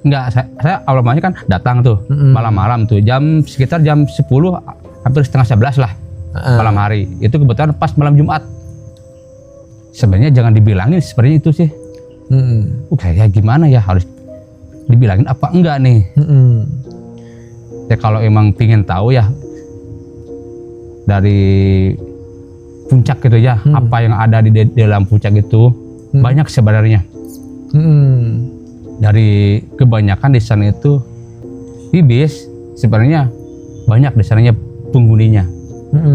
Enggak, saya awalnya kan datang tuh malam-malam tuh sekitar jam 10 hampir setengah 11 lah malam hari. Itu kebetulan pas malam Jumat. Sebenarnya jangan dibilangin sebenarnya itu sih. Kayak gimana ya, harus dibilangin apa enggak nih? Ya kalau emang pingin tahu ya dari puncak gitu ya, apa yang ada di dalam puncak itu banyak sebenarnya. Dari kebanyakan di sana itu ibis, sebenarnya banyak di sananya penghuninya,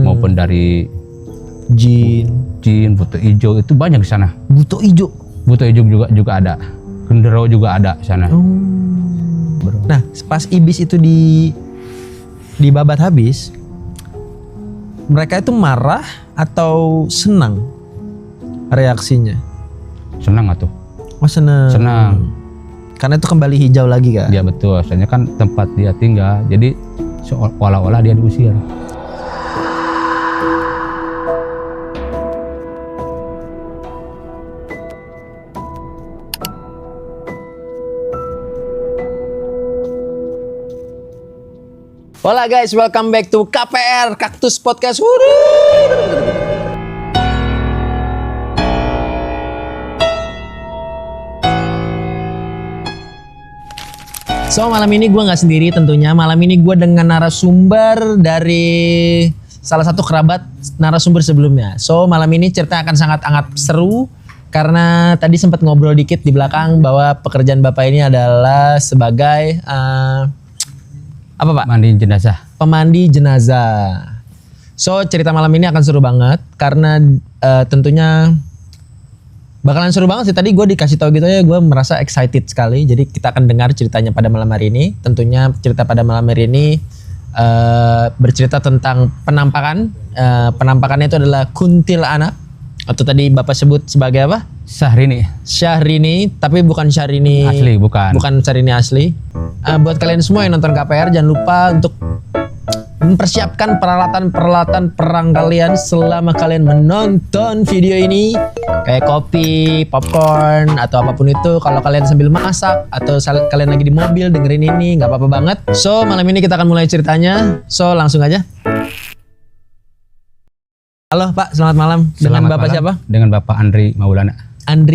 maupun dari jin, buto ijo itu banyak di sana. Buto ijo juga ada, genderuwo juga ada di sana. Nah, pas ibis itu dibabat habis, mereka itu marah atau senang reaksinya? Senang atau? Oh, senang. Karena itu kembali hijau lagi kan? Ya betul, soalnya kan tempat dia tinggal, jadi seolah-olah dia diusir. Hola guys, welcome back to KPR Kaktus Podcast. So malam ini gue nggak sendiri tentunya. Malam ini gue dengan narasumber dari salah satu kerabat narasumber sebelumnya. So malam ini cerita akan sangat seru karena tadi sempat ngobrol dikit di belakang bahwa pekerjaan bapak ini adalah sebagai apa Pak? Pemandi jenazah. So cerita malam ini akan seru banget karena tentunya bakalan seru banget sih. Tadi gue dikasih tahu gitu ya, gue merasa excited sekali. Jadi kita akan dengar ceritanya pada malam hari ini. Tentunya cerita pada malam hari ini bercerita tentang penampakan. Penampakannya itu adalah kuntilanak atau tadi Bapak sebut sebagai apa? Syahrini, tapi bukan Syahrini asli, bukan Syahrini asli. Buat kalian semua yang nonton KPR, jangan lupa untuk mempersiapkan peralatan perang kalian selama kalian menonton video ini, kayak kopi, popcorn atau apapun itu. Kalau kalian sambil masak atau kalian lagi di mobil dengerin ini, nggak apa-apa banget. So malam ini kita akan mulai ceritanya. So langsung aja. Halo Pak, selamat malam. Dengan Bapak malam. Siapa? Dengan Bapak Andri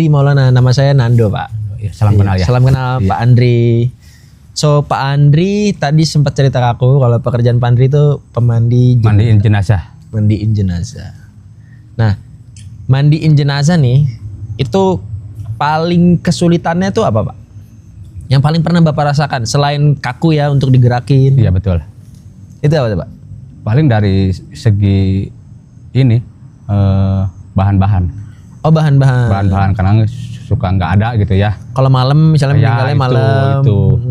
Maulana. Nama saya Nando Pak. Salam kenal ya. Salam kenal Pak Andri. So Pak Andri tadi sempat cerita ke aku kalau pekerjaan Pak Andri itu mandiin jenazah. Nah, mandiin jenazah nih itu paling kesulitannya tuh apa Pak? Yang paling pernah Bapak rasakan selain kaku ya untuk digerakin? Iya betul. Itu apa tuh Pak? Paling dari segi ini bahan-bahan. Oh bahan-bahan. Bahan-bahan karena suka nggak ada gitu ya. Kalau malam misalnya meninggalnya malam. Itu.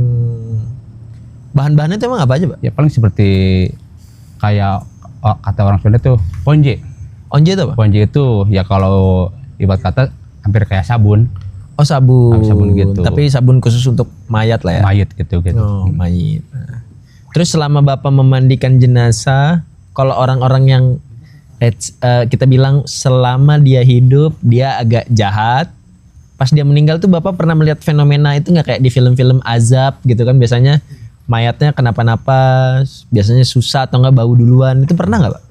Bahan-bahannya itu emang apa aja Pak? Ya paling seperti kayak kata orang Sunda tuh ponje. Onje itu apa? Ponje itu ya kalau ibarat kata hampir kayak sabun. Oh sabun. Sabun gitu. Tapi sabun khusus untuk mayat lah ya? Mayat gitu. Oh mayat. Nah. Terus selama Bapak memandikan jenazah, kalau orang-orang yang kita bilang selama dia hidup dia agak jahat, pas dia meninggal tuh Bapak pernah melihat fenomena itu nggak kayak di film-film azab gitu kan, biasanya mayatnya kenapa-napa, biasanya susah atau nggak bau duluan, itu pernah nggak Pak?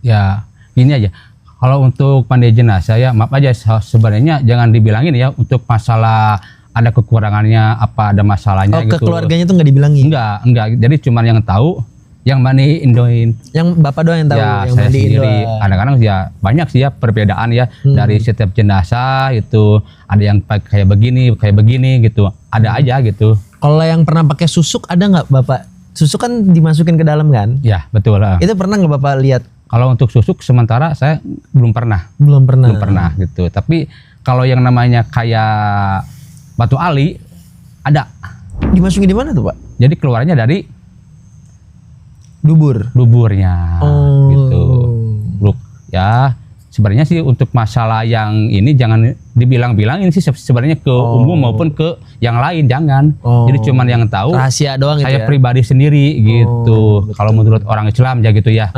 Ya ini aja, kalau untuk mandi jenazah ya maaf aja sebenarnya jangan dibilangin ya untuk masalah ada kekurangannya apa ada masalahnya gitu. Oh ke keluarganya tuh nggak dibilangin? Enggak, jadi cuman yang tahu yang mandiin doain. Yang Bapak doang yang tahu ya, yang saya mandiin sendiri. doang. Kadang-kadang ya banyak sih ya perbedaan ya dari setiap jenazah itu, ada yang kayak begini gitu, ada aja gitu. Kalau yang pernah pakai susuk ada nggak Bapak? Susuk kan dimasukin ke dalam kan? Ya betul lah. Itu pernah nggak Bapak lihat? Kalau untuk susuk sementara saya belum pernah gitu. Tapi kalau yang namanya kayak batu ali ada. Dimasukin di mana tuh Pak? Jadi keluarnya dari duburnya gitu. Look, ya sebenarnya sih untuk masalah yang ini jangan dibilang-bilangin sih sebenarnya ke umum maupun ke yang lain jangan. Jadi cuman yang tahu rahasia doang saya gitu ya? Pribadi sendiri gitu. Kalau menurut orang Islam ya gitu ya.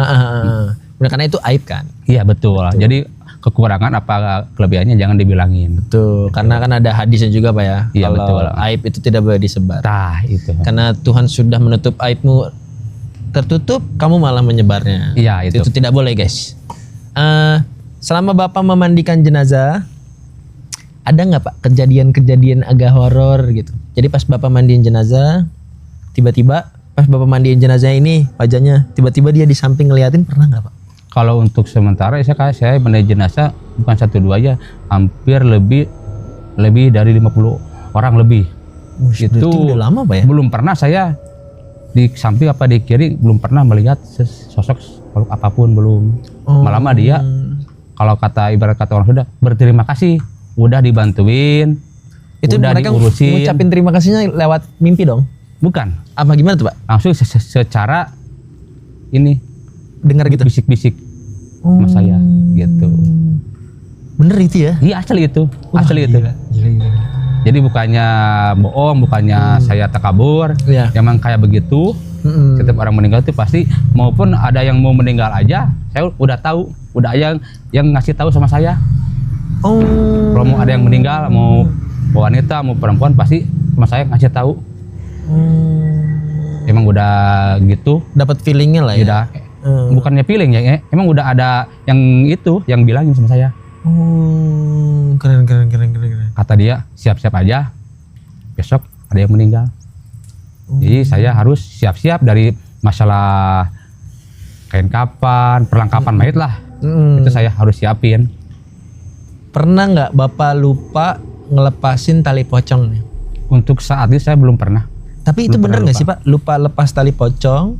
Karena itu aib kan? Iya betul. Jadi kekurangan apa kelebihannya jangan dibilangin. Betul, karena kan ada hadisnya juga Pak ya. Iya, kalau betul. aib itu tidak boleh disebar. Nah itu. Karena Tuhan sudah menutup aibmu tertutup, kamu malah menyebarnya. Iya itu. Itu tidak boleh guys. Selama Bapak memandikan jenazah, ada nggak Pak kejadian-kejadian agak horor gitu? Jadi pas Bapak mandiin jenazah, tiba-tiba pas Bapak mandiin jenazah ini wajahnya, tiba-tiba dia di samping ngeliatin, pernah nggak Pak? Kalau untuk sementara saya mandi jenazah bukan 1 2 aja, hampir lebih dari 50 orang lebih. Itu udah lama Pak ya? Belum pernah saya di samping apa di kiri belum pernah melihat sosok makhluk apapun, belum. Malah mah dia kalau ibarat kata orang sudah berterima kasih, udah dibantuin, itu udah mereka diurusin. ngucapin terima kasihnya lewat mimpi dong? Bukan, Apa gimana tuh Pak? langsung secara ini Dengar gitu? bisik-bisik sama saya gitu. Bener itu ya? Iya asli itu, asli itu. Gila. Jadi bukannya bohong, bukannya saya takabur, Iya. emang kayak begitu. Setiap orang meninggal itu pasti, maupun ada yang mau meninggal aja, saya udah tahu, udah yang ngasih tahu sama saya. Oh. Kalau mau ada yang meninggal, mau wanita, mau perempuan, pasti sama saya ngasih tahu. Emang udah gitu, Dapat feelingnya lah ya? udah. Bukannya feeling ya, emang udah ada yang itu, yang bilangin sama saya. Oh, keren. Kata dia, siap-siap aja, besok ada yang meninggal. Jadi saya harus siap-siap dari masalah kain kapan, perlengkapan mayat lah. Itu saya harus siapin. Pernah nggak Bapak lupa ngelepasin tali pocong nih? Untuk saat ini saya belum pernah. Tapi itu Belum bener pernah nggak sih Pak? Lupa lepas tali pocong,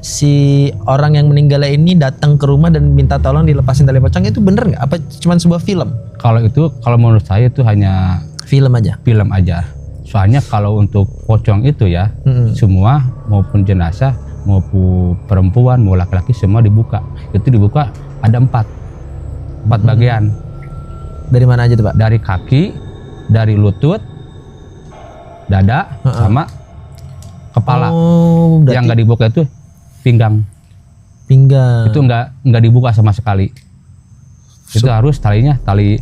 si orang yang meninggal ini datang ke rumah dan minta tolong dilepasin tali pocong, itu bener nggak? Apa cuma sebuah film? Kalau menurut saya itu hanya Film aja. film aja. Soalnya kalau untuk pocong itu ya, semua maupun jenazah maupun perempuan mau laki-laki semua dibuka. Itu dibuka ada 4 bagian. Dari mana aja tuh Pak? Dari kaki, dari lutut, dada, sama kepala. Oh, berarti Yang nggak dibuka itu pinggang. Itu nggak dibuka sama sekali. Itu harus talinya tali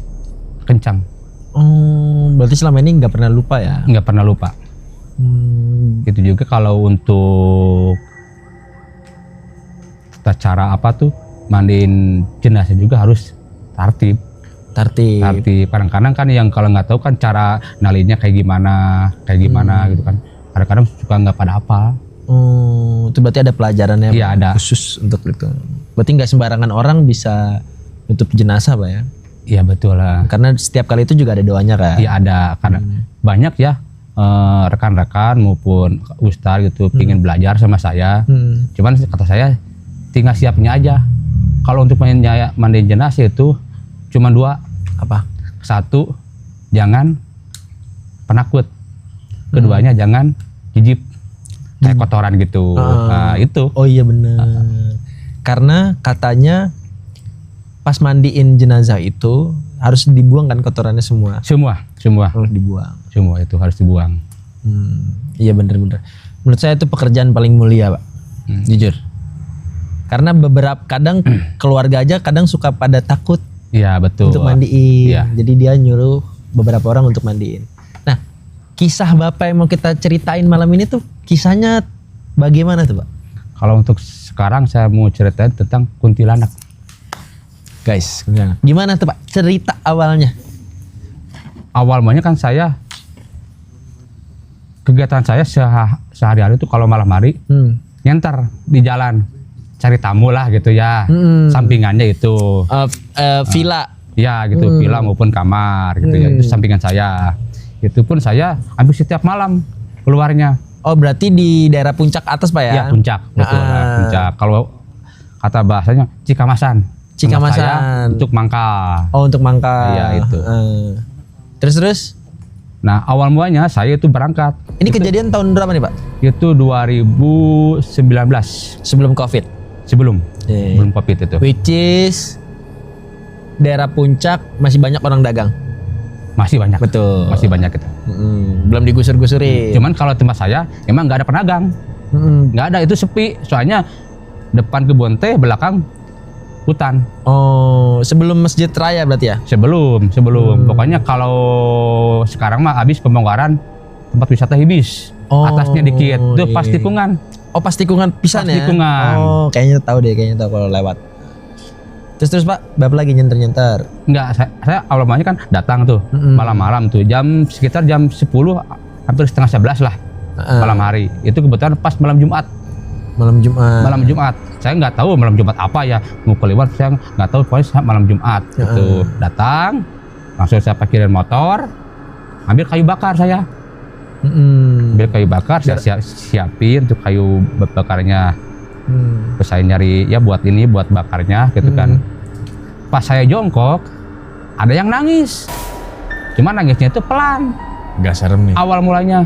kencang. Oh, berarti selama ini nggak pernah lupa ya? Nggak pernah lupa. Itu juga kalau untuk tata cara apa tuh mandiin jenazah juga harus tertib. Kadang-kadang kan yang kalau nggak tahu kan cara nalinnya kayak gimana gitu kan. Kadang-kadang suka nggak pada apa. Oh, itu berarti ada pelajarannya Iya, Pak, ada. khusus untuk itu. Berarti nggak sembarangan orang bisa nutup jenazah Pak ya? Iya betul lah. Karena setiap kali itu juga ada doanya kan? Iya ada, karena banyak ya rekan-rekan maupun ustadz gitu pingin belajar sama saya. Cuman kata saya tinggal siapnya aja. Kalau untuk mandiin jenazah itu cuma 2. Apa? 1, jangan penakut. Keduanya jangan jijik kayak kotoran gitu. Nah itu. Oh iya benar. Karena katanya pas mandiin jenazah itu harus dibuang kan kotorannya semua. Semua Harus dibuang. Semua itu harus dibuang. Iya benar. Menurut saya itu pekerjaan paling mulia Pak. Jujur. Karena beberapa kadang keluarga aja kadang suka pada takut Iya betul. untuk mandiin. Iya. Jadi dia nyuruh beberapa orang untuk mandiin. Nah, kisah Bapak yang mau kita ceritain malam ini tuh kisahnya bagaimana tuh Pak? Kalau untuk sekarang saya mau ceritain tentang kuntilanak. Guys, gimana tuh Pak cerita awalnya? Awal mulanya kan kegiatan saya sehari-hari itu kalau malam hari nyantar di jalan cari tamu lah gitu ya. Sampingannya itu Villa. ya gitu, villa maupun kamar gitu ya, itu sampingan saya. Itu pun saya hampir setiap malam keluarnya. Oh berarti di daerah puncak atas Pak ya? Ya puncak, betul lah, puncak. Kalau kata bahasanya Cikamasan. Tempat saya untuk mangkal. Oh untuk mangkal. Iya itu. Terus? Nah awal mulanya saya itu berangkat. Ini kejadian tahun berapa nih Pak? Itu 2019. Sebelum COVID. Sebelum COVID itu. Which is daerah puncak masih banyak orang dagang. Masih banyak. Betul. Masih banyak itu. Belum digusur-gusurin. Cuman kalau tempat saya emang nggak ada pedagang. Nggak ada, itu sepi. Soalnya depan kebun teh, belakang hutan. Oh, sebelum Masjid Raya berarti ya? Sebelum. Pokoknya kalau sekarang mah habis pembongkaran tempat wisata Hibis. Atasnya dikit, itu pas iya. tikungan. Oh, pas tikungan pisan Pas ya? tikungan. Oh, kayaknya tahu kalau lewat. Terus Pak, Bapak lagi nyenter-nyenter. Enggak, saya awal mulanya kan datang tuh malam-malam tuh sekitar jam 10 hampir setengah 11 lah malam hari. Itu kebetulan pas malam Jumat. Malam Jumat. Malam Jumat. Saya nggak tahu malam Jumat apa ya. Mau keluar saya nggak tahu, pokoknya saya malam Jumat. Itu datang, langsung saya parkirin motor, ambil kayu bakar saya. Ambil kayu bakar, saya siapin tuh kayu bakarnya. Terus saya nyari ya buat bakarnya gitu kan. Pas saya jongkok, ada yang nangis. Cuma nangisnya itu pelan. Gak serem nih. Awal mulanya.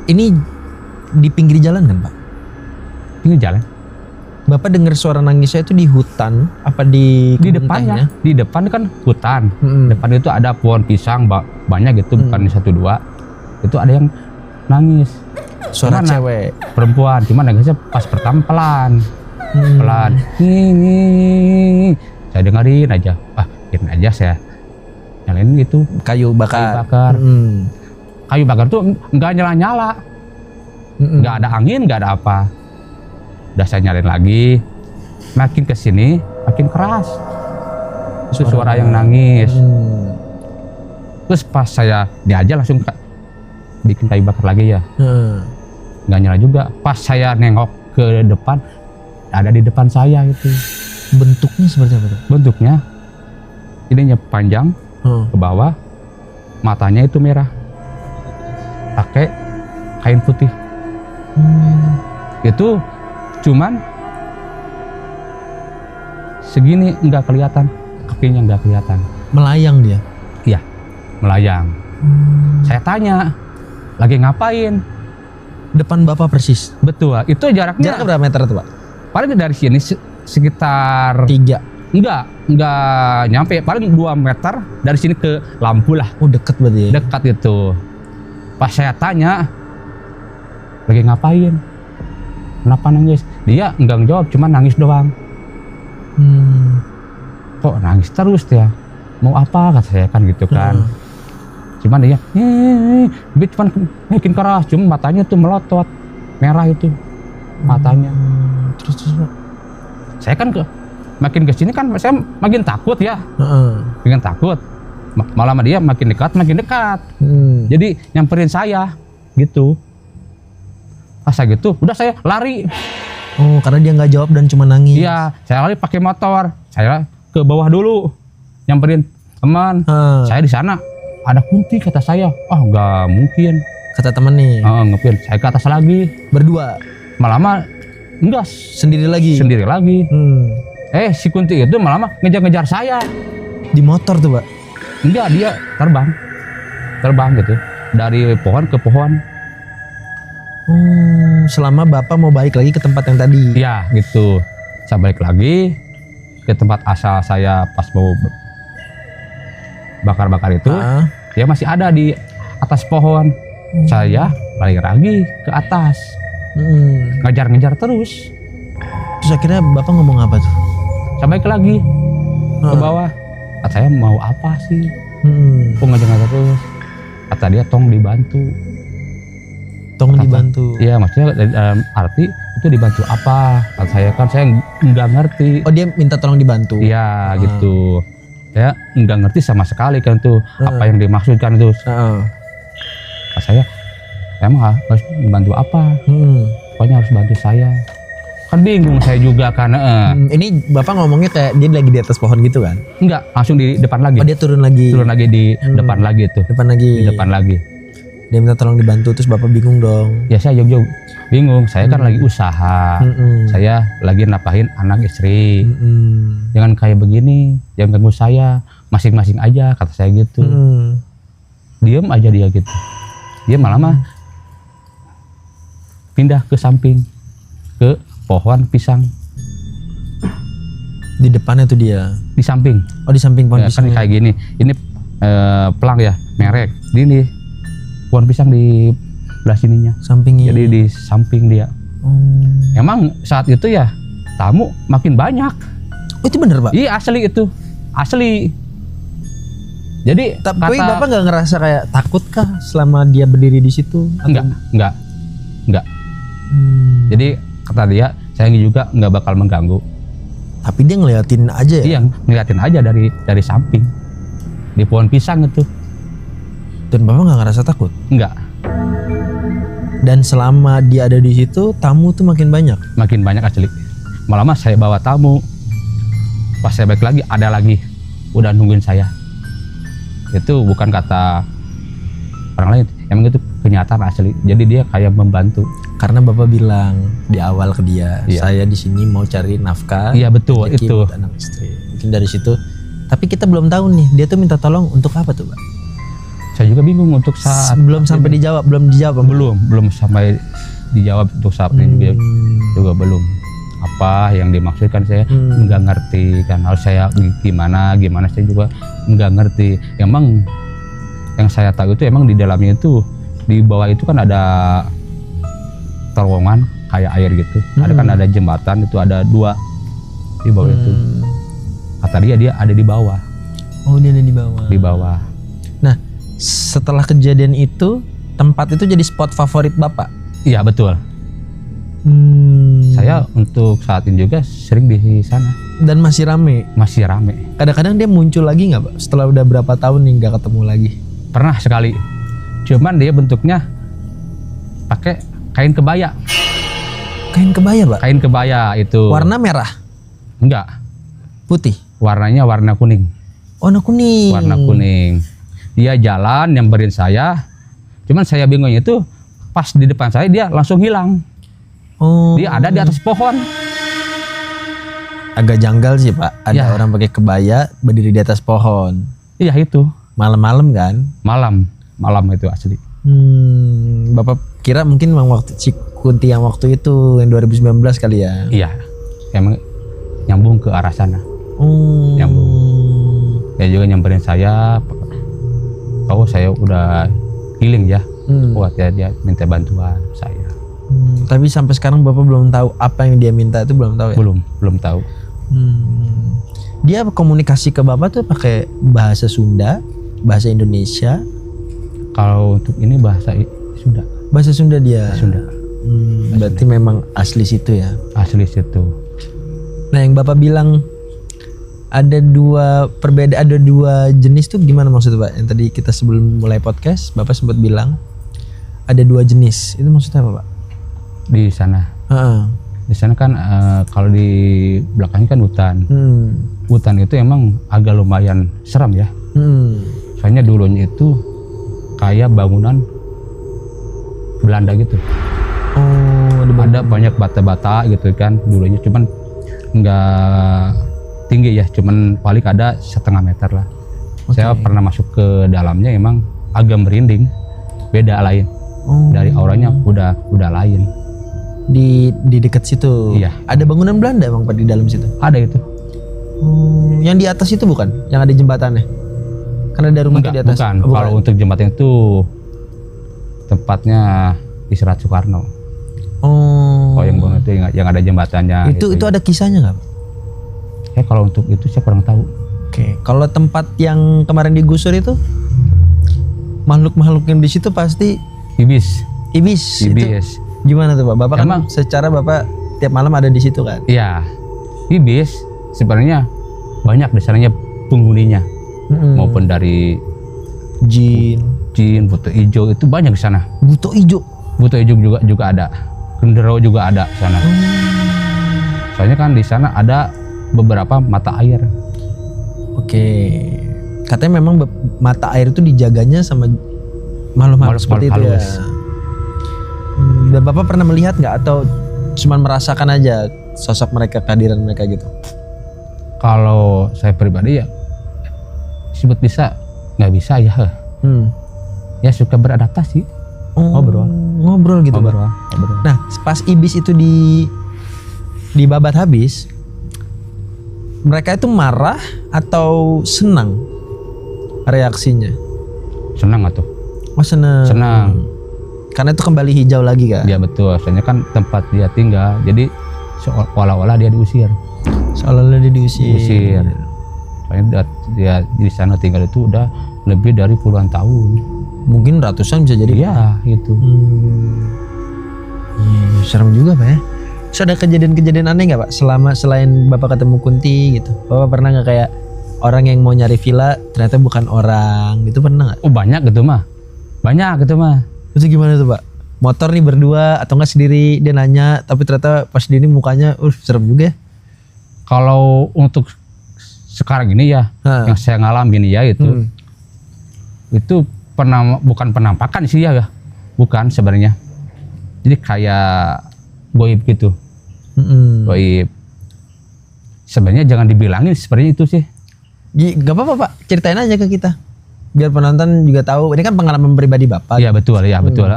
Ini di pinggir jalan kan Pak? Pinggir jalan. Bapak dengar suara nangisnya itu di hutan apa di Di kebun depannya, tehnya? di depan kan hutan. Depan itu ada pohon pisang banyak gitu, bukan 1-2. Itu ada yang nangis. Suara Cuman cewek. Perempuan, cuman nangisnya pas pertama pelan. Pelan. Nging. Saya dengerin aja. Biarin aja saya nyalain itu Kayu bakar. Kayu bakar tuh nggak nyala-nyala. Nggak ada angin, nggak ada apa. Udah saya nyalain lagi. Makin kesini, makin keras. Itu suara yang nangis. Terus pas saya diajar langsung bikin kayu bakar lagi ya. Nggak nyala juga. Pas saya nengok ke depan, ada di depan saya itu. Bentuknya seperti apa tuh? Bentuknya ininya panjang ke bawah, matanya itu merah, pakai kain putih. Itu cuman segini, nggak kelihatan, kakinya nggak kelihatan. Melayang dia? Iya, melayang. Saya tanya, lagi ngapain? Depan Bapak persis? Betul, itu jaraknya Jaraknya berapa meter tuh Pak? paling dari sini sekitar 3. enggak nyampe, paling 2 meter dari sini ke lampu lah. Oh, deket berarti ya? Dekat itu. Pas saya tanya, lagi ngapain? Kenapa nangis? Dia enggak jawab, cuma nangis doang. Kok nangis terus ya? Mau apa kata saya kan gitu kan. Cuman dia cuma bikin keras, cuma matanya tuh melotot merah itu matanya. Terus Pak? Saya kan makin kesini kan saya makin takut ya. Makin takut. Malah sama dia makin dekat. Jadi nyamperin saya gitu. Pas saya gitu, udah saya lari. Oh, karena dia nggak jawab dan cuma nangis. Iya, saya lari pakai motor. Saya ke bawah dulu, nyamperin teman. Saya di sana ada kunti kata saya. Nggak mungkin. Kata temen nih. Ngepin. Saya ke atas lagi. Berdua? Malah enggak. Sendiri lagi? Sendiri lagi. Si kunti itu malah ngejar-ngejar saya. Di motor tuh Pak? Enggak, dia terbang gitu dari pohon ke pohon. Selama Bapak mau balik lagi ke tempat yang tadi? Iya gitu. Saya balik lagi ke tempat asal saya pas mau bakar-bakar itu. Dia masih ada di atas pohon. Saya balik lagi ke atas. Ngejar-ngejar terus. Terus akhirnya Bapak ngomong apa tuh? Saya balik lagi ke bawah. Kata saya mau apa sih? Kok ngejar-ngejar terus? Kata dia tong dibantu. Tong dibantu? Iya, maksudnya dalam arti itu dibantu apa? Kata saya kan saya nggak ngerti. Oh, dia minta tolong dibantu? Iya gitu. Saya nggak ngerti sama sekali kan tuh apa yang dimaksudkan itu. Kata saya emang harus dibantu apa? Pokoknya harus bantu saya. Kan bingung saya juga karena ini Bapak ngomongnya kayak dia lagi di atas pohon gitu kan? Enggak, langsung di depan lagi. Oh, dia turun lagi di depan lagi tuh. Di depan lagi. Dia minta tolong dibantu, terus Bapak bingung dong. Ya saya jauh bingung, saya kan lagi usaha. Saya lagi napahin anak istri. Jangan kayak begini, jangan ganggu saya. Masing-masing aja kata saya gitu. Diem aja dia gitu. Dia malah pindah ke samping, ke pohon pisang. Di depannya tuh dia? Di samping. Oh, di samping pohon pisang. Kan kayak gini. Ini pelang ya, merek. Ini pohon pisang di belah sininya. Sampingnya. Jadi di samping dia. Emang saat itu ya tamu makin banyak. Oh, itu bener Pak? Iya asli itu, asli. Jadi Tapi Bapak nggak ngerasa kayak takut kah selama dia berdiri di situ? Enggak. Jadi kata dia, saya juga nggak bakal mengganggu. Tapi dia ngeliatin aja ya? Iya, ngeliatin aja dari samping di pohon pisang itu. Dan Bapak nggak ngerasa takut? Enggak. Dan selama dia ada di situ, tamu tuh makin banyak? Makin banyak asli. Malah saya bawa tamu. Pas saya balik lagi, ada lagi. Udah nungguin saya. Itu bukan kata orang lain. Emang itu kenyataan asli. Jadi dia kayak membantu. Karena Bapak bilang di awal ke dia, Iya. saya di sini mau cari nafkah. Iya betul, rezeki itu. buat anak istri. Mungkin dari situ. Tapi kita belum tahu nih, dia tuh minta tolong untuk apa tuh Pak? Saya juga bingung untuk saat Belum sampai dijawab, belum dijawab. belum sampai dijawab untuk saat ini juga belum. Apa yang dimaksudkan saya nggak ngerti kan. Harus saya gimana saya juga nggak ngerti. Emang yang saya tahu itu emang di dalamnya itu di bawah itu kan ada terowongan kayak air gitu. Ada kan ada jembatan itu ada 2 di bawah itu. Kata dia ada di bawah. Oh, dia ada di bawah. Di bawah. Nah, setelah kejadian itu, tempat itu jadi spot favorit Bapak? Iya betul. Saya untuk saat ini juga sering di sana. Dan masih rame? Masih rame. Kadang-kadang dia muncul lagi nggak Pak? Setelah udah berapa tahun nih nggak ketemu lagi? Pernah sekali. Cuman dia bentuknya pakai kain kebaya. Kain kebaya Pak? Kain kebaya itu. Warna merah? Enggak. Putih? Warnanya warna kuning. Warna kuning? Warna kuning. Dia jalan nyamperin saya. Cuman saya bingungnya itu pas di depan saya dia langsung hilang. Oh. Dia ada di atas pohon. Agak janggal sih Pak. Ada Ya. orang pakai kebaya berdiri di atas pohon. Iya itu. Malam-malam kan? Malam itu asli. Bapak kira mungkin memang waktu si Kunti yang waktu itu yang 2019 kali ya? Iya. Emang nyambung ke arah sana. Nyambung. Dia juga nyamperin saya. Oh saya udah healing ya. Buat dia minta bantuan saya. Tapi sampai sekarang Bapak belum tahu apa yang dia minta itu belum tahu ya? Belum tahu. Dia komunikasi ke Bapak tuh pakai bahasa Sunda, bahasa Indonesia. Kalau untuk ini bahasa Sunda. Bahasa Sunda dia. Sunda. Berarti memang asli situ ya. Asli situ. Nah, yang Bapak bilang ada dua jenis tuh gimana maksudnya Pak? Yang tadi kita sebelum mulai podcast Bapak sempat bilang ada 2 jenis. Itu maksudnya apa Pak? Di sana. Di sana kan kalau di belakangnya kan hutan. Hutan itu emang agak lumayan seram ya. Soalnya dulunya itu kayak bangunan Belanda gitu. Oh, ada banyak bata-bata gitu kan dulunya, cuman nggak tinggi ya, cuman paling ada 1,5 meter lah. Saya pernah masuk ke dalamnya, emang agak merinding, beda lain. Dari auranya udah lain. Di dekat situ. Iya. Ada bangunan Belanda emang Pak di dalam situ? Ada itu. Yang di atas itu bukan? Yang ada jembatannya? Karena ada rumah Enggak, di atas. bukan. Oh, Kalau untuk jembatan itu tempatnya istirahat Soekarno. Oh, yang bangun itu yang ada jembatannya. Itu ada kisahnya nggak Pak? Ya kalau untuk itu saya kurang tahu. Oke. Kalau tempat yang kemarin digusur itu makhluk-makhluk yang di situ pasti Ibis. Itu gimana tuh Pak? Bapak Emang, kan secara Bapak tiap malam ada di situ kan? Iya. Ibis sebenarnya banyak di sananya penghuninya. Maupun dari jin, buto hijau itu banyak di sana. Buto hijau juga ada. Genderuwo juga ada di sana. Soalnya kan di sana ada beberapa mata air. Oke. Katanya memang mata air itu dijaganya sama makhluk-makhluk seperti itu halus. ya. Dan Bapak pernah melihat nggak atau cuma merasakan aja sosok mereka, kehadiran mereka gitu? Kalau saya pribadi ya disebut bisa, nggak bisa ya. Ya suka beradaptasi. Ngobrol gitu Pak. Nah, pas ibis itu dibabat habis, mereka itu marah atau senang reaksinya? Senang atau? Oh, senang. Karena itu kembali hijau lagi kan? Ya betul, soalnya kan tempat dia tinggal, jadi seolah-olah dia diusir. Soalnya dia diusir. Diusir. Soalnya dia di sana tinggal itu udah lebih dari puluhan tahun. Mungkin ratusan bisa jadi. Iya, gitu. Iya, serem juga Pak ya. Terus ada kejadian-kejadian aneh nggak Pak selain Bapak ketemu Kunti gitu? Bapak pernah nggak kayak orang yang mau nyari villa ternyata bukan orang gitu, pernah nggak? Oh, banyak gitu mah. Banyak gitu mah. Itu gimana tuh Pak? Motor nih berdua atau nggak sendiri, dia nanya tapi ternyata pas di ini mukanya serem juga ya. Kalau untuk sekarang ini ya, yang saya ngalamin ya itu bukan penampakan sih ya, bukan sebenarnya. Jadi kayak goib gitu, goib. Sebenarnya jangan dibilangin sebenarnya itu sih. Gak apa-apa Pak, ceritain aja ke kita, biar penonton juga tahu. Ini kan pengalaman pribadi Bapak. Iya betul, ya betul.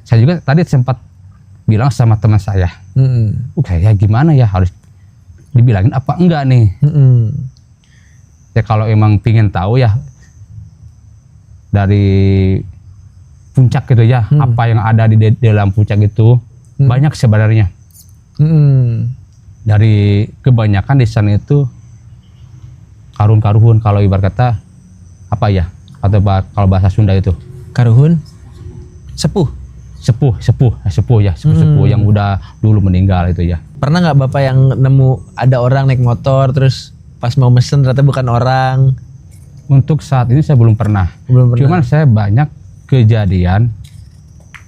Saya juga tadi sempat bilang sama teman saya, kayak gimana ya, harus dibilangin apa enggak nih? Ya kalau emang pingin tahu ya dari puncak gitu ya, apa yang ada di dalam puncak itu banyak sebenarnya. Dari kebanyakan di sana itu karun-karuhun, kalau ibarat kata apa ya, atau kalau bahasa Sunda itu karuhun, sepuh yang udah dulu meninggal itu ya. Pernah nggak Bapak yang nemu ada orang naik motor terus pas mau mesen ternyata bukan orang? Untuk saat ini saya belum pernah. Cuman saya banyak kejadian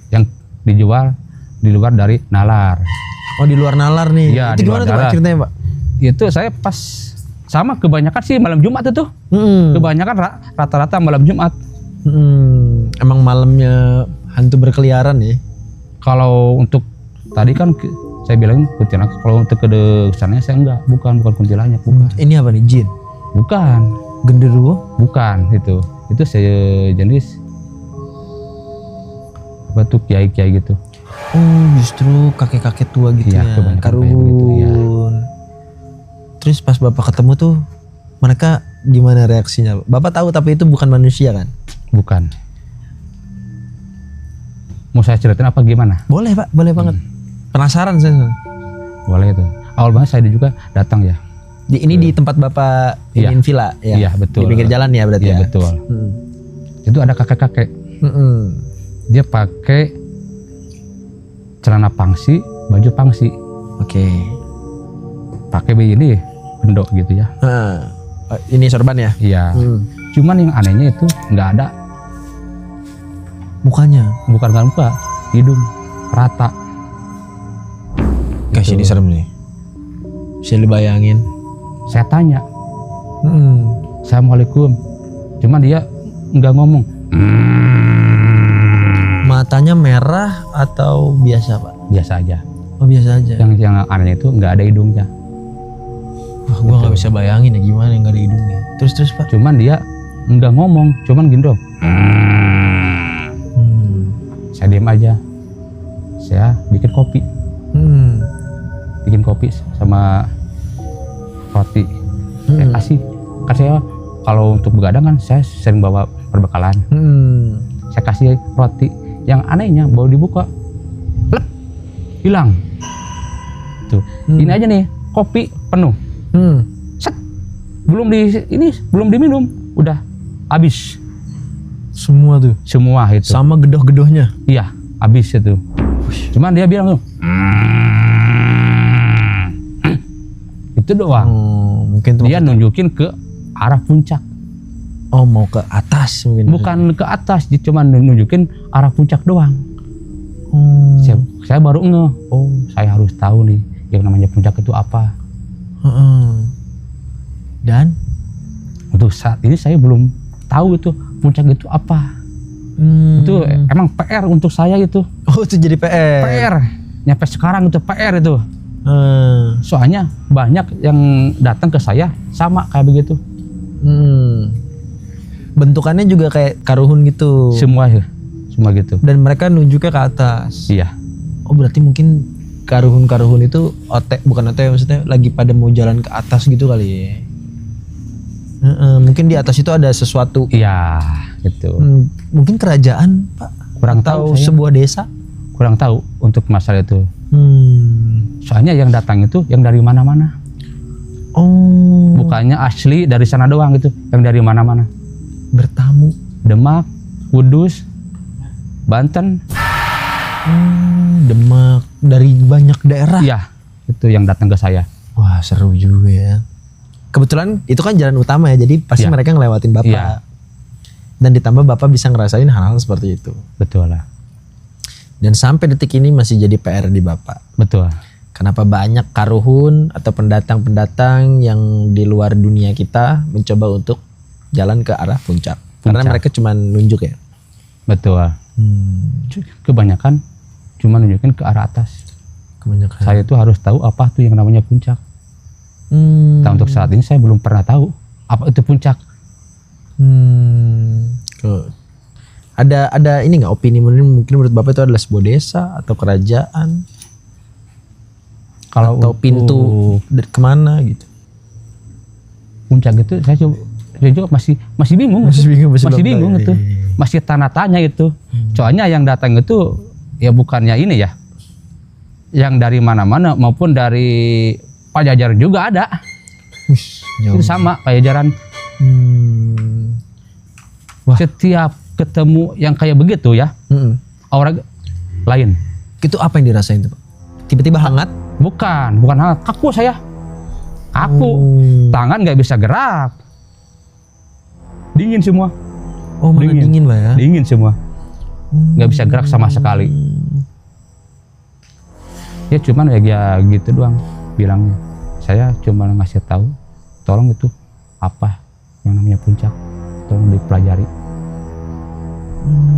yang dijual di luar dari nalar. Oh, di luar nalar nih. Ya, itu gimana tuh Pak ceritanya Pak? Itu saya pas sama kebanyakan sih malam Jumat itu. Kebanyakan rata-rata malam Jumat. Emang malamnya hantu berkeliaran ya? Kalau untuk tadi kan saya bilang kuntilanak, kalau untuk ke sana saya enggak, bukan kuntilanak, bukan. Ini apa nih, jin? Bukan. Genderuwo? Bukan, itu sejenis apa tuh, kiai-kiai gitu. Oh, justru kakek-kakek tua gitu ya, karun. Gitu, ya. Terus pas Bapak ketemu tuh, mereka gimana reaksinya? Bapak tahu tapi itu bukan manusia kan? Bukan. Mau saya ceritain apa gimana? Boleh Pak, boleh banget. Penasaran saya. Boleh itu. Awal banget saya juga datang ya. Ini di tempat Bapak ingin villa ya? Iya betul. Di pinggir jalan ya berarti ya? Iya betul. Itu ada kakek-kakek. Dia pakai celana pangsi, baju pangsi. Oke. Pakai ini bendok gitu ya. Ini sorban ya? Iya. Cuman yang anehnya itu nggak ada mukanya. Bukan muka, hidung rata. Guys, ini serem nih. Bisa dibayangin. Saya tanya, Assalamualaikum. Cuman dia nggak ngomong. Matanya merah atau biasa Pak? Biasa aja. Oh, biasa aja. Yang anehnya itu nggak ada hidungnya. Wah, gua nggak bisa bayangin ya gimana nggak ada hidungnya. Terus Pak? Cuman dia nggak ngomong, cuman gini dong. Saya diam aja. Saya bikin kopi. Bikin kopi sama roti. Saya kasih. Kan saya kalau untuk begadang kan saya sering bawa perbekalan. Saya kasih roti. Yang anehnya baru dibuka, lep, hilang. Tuh, ini aja nih kopi penuh. Set, belum diminum, udah habis. Semua tuh. Semua itu. Sama gedoh-gedohnya. Iya, habis itu. Cuman dia bilang tuh, itu doang. Mungkin dia nunjukin ke arah puncak. Oh, mau ke atas mungkin. Bukan ke atas, dia cuma nunjukin arah puncak doang. Saya baru ngeh, oh saya harus tahu nih yang namanya puncak itu apa. Dan untuk saat ini saya belum tahu itu puncak itu apa. Itu emang PR untuk saya itu. Oh, itu jadi PR. PR. Nyampe sekarang itu PR itu. Soalnya banyak yang datang ke saya sama kayak begitu. Bentukannya juga kayak karuhun gitu. Semua gitu. Dan mereka nunjuknya ke atas. Iya. Oh, berarti mungkin karuhun itu bukan maksudnya lagi pada mau jalan ke atas gitu kali ya. Mungkin di atas itu ada sesuatu. Iya, gitu. Mungkin kerajaan, Pak. Kurang tahu tahu sebuah desa. Kurang tahu untuk masalah itu. Soalnya yang datang itu yang dari mana-mana. Oh. Bukannya asli dari sana doang gitu, yang dari mana-mana. Bertamu. Demak, Kudus, Banten. Demak, dari banyak daerah. Iya, itu yang datang ke saya. Wah, seru juga ya. Kebetulan itu kan jalan utama ya, jadi pasti Iya. mereka ngelewatin Bapak. Iya. Dan ditambah Bapak bisa ngerasain hal-hal seperti itu. Betul lah. Dan sampai detik ini masih jadi PR di Bapak. Betul. Kenapa banyak karuhun atau pendatang-pendatang yang di luar dunia kita mencoba untuk jalan ke arah puncak? Karena mereka cuma nunjuk ya. Betul. Kebanyakan cuma nunjukin ke arah atas. Kebanyakan. Saya tuh harus tahu apa tuh yang namanya puncak. Nah, untuk saat ini saya belum pernah tahu apa itu puncak. Ada ini nggak opini mungkin menurut Bapak itu adalah sebuah desa atau kerajaan? Kalau atau pintu kemana gitu? Puncak itu saya juga masih bingung. Masih bingung itu. Masih tanda tanya itu. Soalnya yang datang itu ya bukannya ini ya. Yang dari mana-mana maupun dari Pajajaran juga ada. Itu sama Pajajaran. Wah. Setiap ketemu yang kayak begitu ya, aura lain. Itu apa yang dirasain tuh, Pak? Tiba-tiba hangat? Bukan hangat. Kaku saya. Kaku. Tangan nggak bisa gerak. Dingin semua. Oh, malah dingin Pak ya? Dingin semua. Nggak bisa gerak sama sekali. Ya cuman ya gitu doang bilangnya. Saya cuma ngasih tahu, tolong itu apa yang namanya puncak, tolong dipelajari.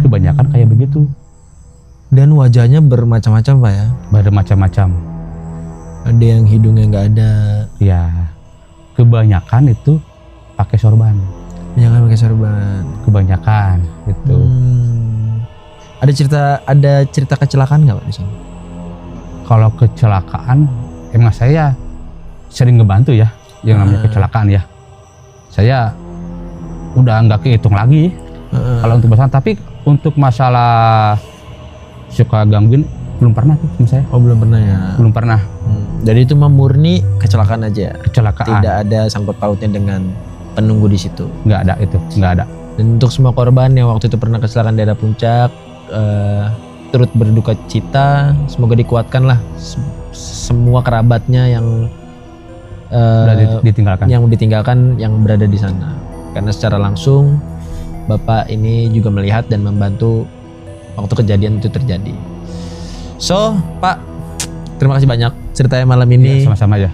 Kebanyakan kayak begitu. Dan wajahnya bermacam-macam Pak ya? Bermacam-macam. Ada yang hidungnya nggak ada. Ya, kebanyakan itu pakai sorban. Jangan pakai sorban. Kebanyakan itu. Ada cerita kecelakaan nggak Pak di sana? Kalau kecelakaan, emang saya sering ngebantu ya, yang namanya kecelakaan ya. Saya udah nggak kehitung lagi kalau untuk masalah. Tapi untuk masalah suka gangguin belum pernah tuh sama saya. Oh, belum pernah ya? Belum pernah. Jadi itu mah murni kecelakaan aja. Kecelakaan. Tidak ada sangkut pautnya dengan penunggu di situ. Nggak ada itu, nggak ada. Dan untuk semua korban yang waktu itu pernah kecelakaan daerah puncak, turut berduka cita. Semoga dikuatkan lah semua kerabatnya yang ditinggalkan yang berada di sana. Karena secara langsung Bapak ini juga melihat dan membantu waktu kejadian itu terjadi. So, Pak, terima kasih banyak ceritanya malam ini. Ya, sama-sama ya.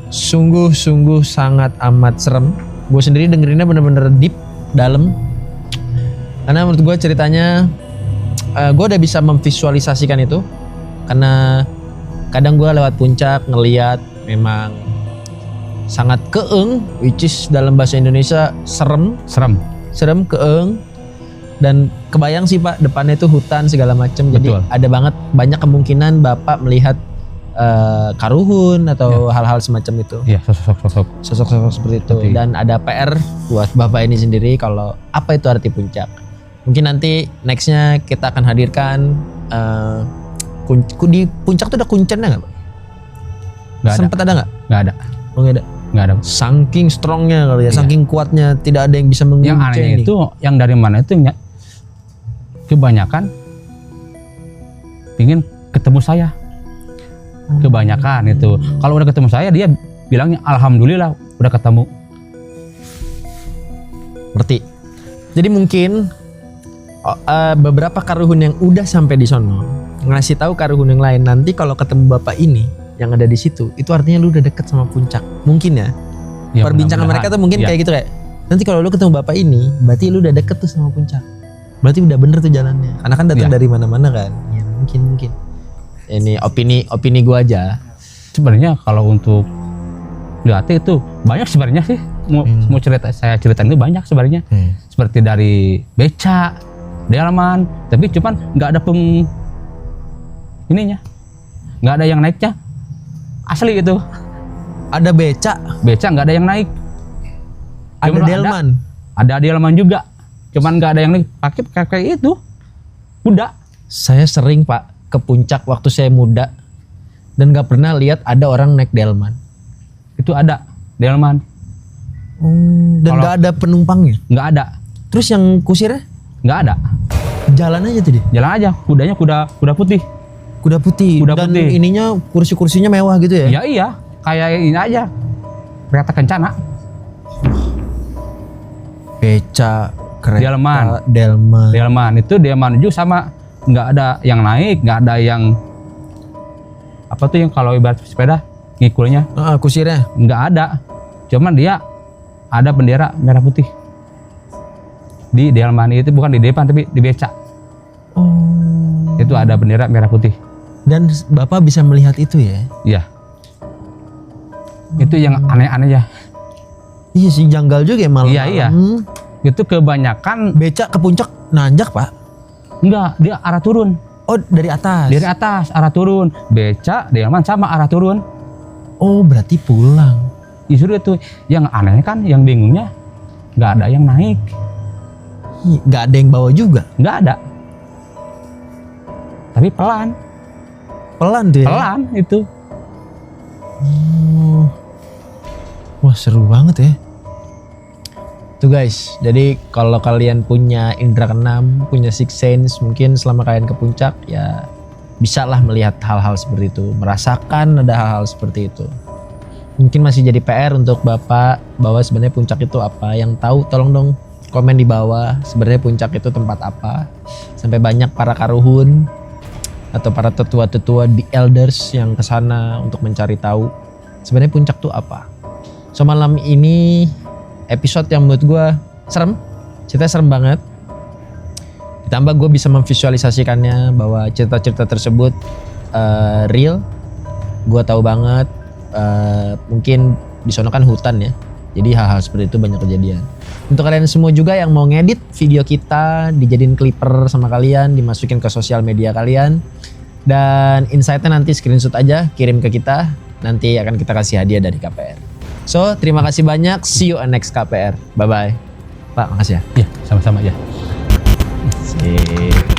Sungguh-sungguh sangat amat serem. Gue sendiri dengerinnya bener-bener deep, dalam. Karena menurut gue ceritanya, gue udah bisa memvisualisasikan itu. Karena kadang gue lewat puncak ngeliat memang sangat keeng, which is dalam bahasa Indonesia serem, keeng. Dan kebayang sih Pak, depannya itu hutan segala macam. Jadi ada banyak kemungkinan Bapak melihat karuhun atau hal-hal semacam itu. Iya, sosok-sosok seperti itu. Dan ada PR buat Bapak ini sendiri kalau apa itu arti puncak. Mungkin nanti nextnya kita akan hadirkan di puncak tuh ada kuncennya nggak Pak? Sempet ada nggak? Nggak ada. Oh, nggak ada. Nggak ada. Saking strongnya kali ya, saking kuatnya, tidak ada yang bisa menguncen. Yang anehnya itu, yang dari mana itu kebanyakan ingin ketemu saya. Kebanyakan itu. Kalau udah ketemu saya, dia bilangnya alhamdulillah udah ketemu. Ngerti. Jadi mungkin beberapa karuhun yang udah sampai di sono ngasih tahu karuhun yang lain, nanti kalau ketemu Bapak ini yang ada di situ, itu artinya lu udah deket sama puncak. Mungkin ya. Perbincangan mereka tuh mungkin kayak gitu, kayak nanti kalau lu ketemu Bapak ini, berarti lu udah deket tuh sama puncak. Berarti udah bener tuh jalannya. Karena kan datang dari mana-mana kan. Ya mungkin. Ini opini gua aja. Sebenarnya kalau untuk lihat itu banyak sebenarnya sih. Mau saya ceritain itu banyak sebenarnya. Seperti dari beca, delman, tapi cuman nggak ada ininya. Nggak ada yang naiknya. Asli itu. Ada beca nggak ada yang naik. Ada delman. Ada delman juga. Cuman nggak ada yang naik. Pakai kayak itu. Kuda. Saya sering Pak ke puncak waktu saya muda dan nggak pernah lihat ada orang naik delman. Itu ada. delman. Dan Kalau- nggak ada penumpangnya. Nggak ada, Terus yang kusirnya nggak ada. jalan aja tadi. Jalan aja, kudanya kuda putih. Kuda putih. Kuda Dan putih. ininya kursi-kursinya mewah gitu ya. Ya iya, kayak ini aja. Kereta kencana. Beca, kereta, Delman. delman. Itu dia menuju sama, nggak ada yang naik, nggak ada yang apa tuh yang kalau ibarat sepeda ngikulnya, Kusirnya. nggak ada. Cuman dia ada bendera merah putih di delman itu, bukan di depan tapi di beca. Itu ada bendera merah putih. Dan Bapak bisa melihat itu ya? Iya. Itu yang aneh-aneh ya. Iya sih, janggal juga ya malam. Iya, iya. Itu kebanyakan Beca ke puncak nanjak, Pak? enggak, dia arah turun. Oh, dari atas. Dari atas arah turun. Beca, delman sama arah turun. Oh, berarti pulang. Justru itu yang aneh kan, yang bingungnya nggak ada yang naik, Nggak ada yang bawa juga. nggak ada. Tapi pelan, Pelan tuh ya. pelan itu. Wah, seru banget ya. Tuh guys, jadi kalau kalian punya indera keenam, punya sixth sense, mungkin selama kalian ke puncak ya bisalah melihat hal-hal seperti itu, merasakan ada hal-hal seperti itu. Mungkin masih jadi PR untuk Bapak bahwa sebenarnya puncak itu apa. Yang tahu tolong dong komen di bawah sebenarnya puncak itu tempat apa. Sampai banyak para karuhun atau para tetua-tetua di elders yang kesana untuk mencari tahu sebenarnya puncak itu apa. So malam ini episode yang menurut gue serem, ceritanya serem banget. Ditambah gue bisa memvisualisasikannya bahwa cerita-cerita tersebut real. Gue tahu banget mungkin di sono kan hutan ya. Jadi hal-hal seperti itu banyak kejadian. Untuk kalian semua juga yang mau ngedit video kita, dijadiin clipper sama kalian, dimasukin ke sosial media kalian. Dan insight-nya nanti screenshot aja, kirim ke kita. Nanti akan kita kasih hadiah dari KPR. So, terima kasih banyak. See you on next KPR. Bye-bye. Pak, makasih ya. Iya, sama-sama ya. Sip.